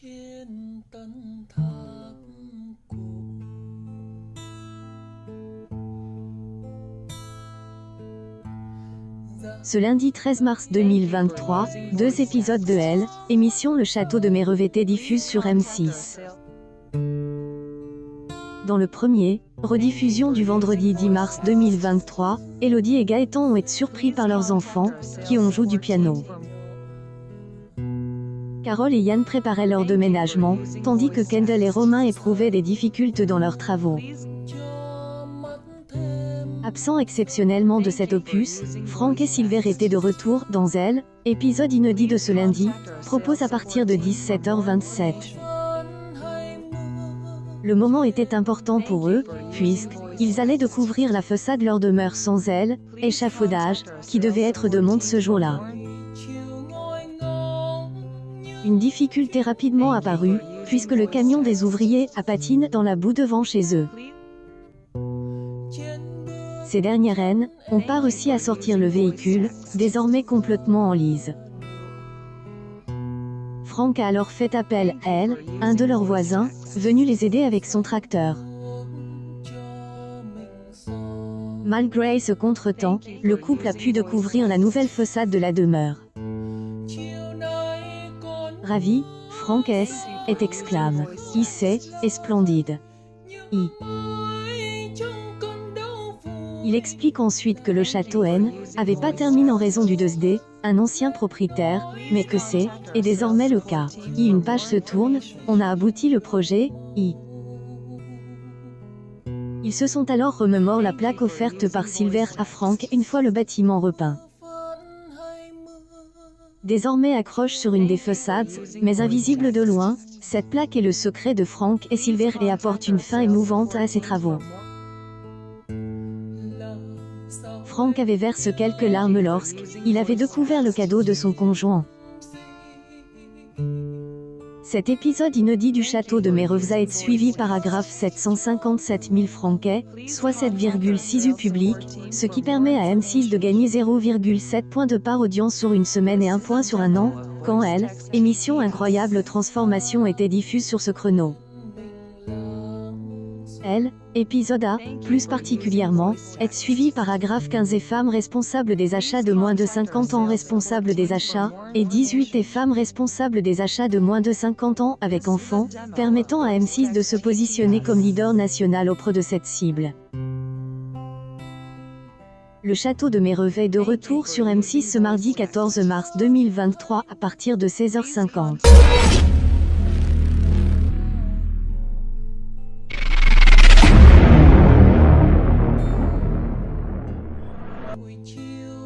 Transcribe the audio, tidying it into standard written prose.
Ce lundi 13 mars 2023, 2 épisodes de Elle, émission Le Château de Mérevété diffuse sur M6. Dans le premier, rediffusion du vendredi 10 mars 2023, Elodie et Gaëtan ont été surpris par leurs enfants, qui ont joué du piano. Carole et Yann préparaient leur déménagement, tandis que Kendall et Romain éprouvaient des difficultés dans leurs travaux. Absents exceptionnellement de cet opus, Franck et Silver étaient de retour dans Elle, épisode inédit de ce lundi, propose à partir de 17h27. Le moment était important pour eux, puisqu'ils allaient découvrir la façade de leur demeure sans Elle, échafaudage, qui devait être de monte ce jour-là. Une difficulté rapidement apparue, puisque le camion des ouvriers a patine dans la boue devant chez eux. Ces dernières haines ont pas réussi à sortir le véhicule, désormais complètement en lise. Franck a alors fait appel à Elle, un de leurs voisins, venu les aider avec son tracteur. Malgré ce contretemps, le couple a pu découvrir la nouvelle façade de la demeure. Ravi, Franck exclame. C'est splendide. Il explique ensuite que le château N avait pas terminé en raison du 2D, un ancien propriétaire, mais que c'est, et désormais le cas. Une page se tourne, on a abouti le projet, Ils se sont alors remémorent la plaque offerte par Silver à Franck une fois le bâtiment repeint. Désormais accroche sur une des façades, mais invisible de loin, cette plaque est le secret de Franck et Silver et apporte une fin émouvante à ses travaux. Franck avait versé quelques larmes lorsqu'il avait découvert le cadeau de son conjoint. Cet épisode inédit du château de Mérevété est suivi par 757 000 franquais, soit 7,6 U public, ce qui permet à M6 de gagner 0,7 points de part audience sur une semaine et 1 point sur un an, quand Elle, émission incroyable transformation était diffuse sur ce créneau. Elle, épisode A, plus particulièrement, est suivi par 15 et femmes responsables des achats de moins de 50 ans responsables des achats, et 18 et femmes responsables des achats de moins de 50 ans avec enfants, permettant à M6 de se positionner comme leader national auprès de cette cible. Le château de Mérevété est de retour sur M6 ce mardi 14 mars 2023 à partir de 16h50. With you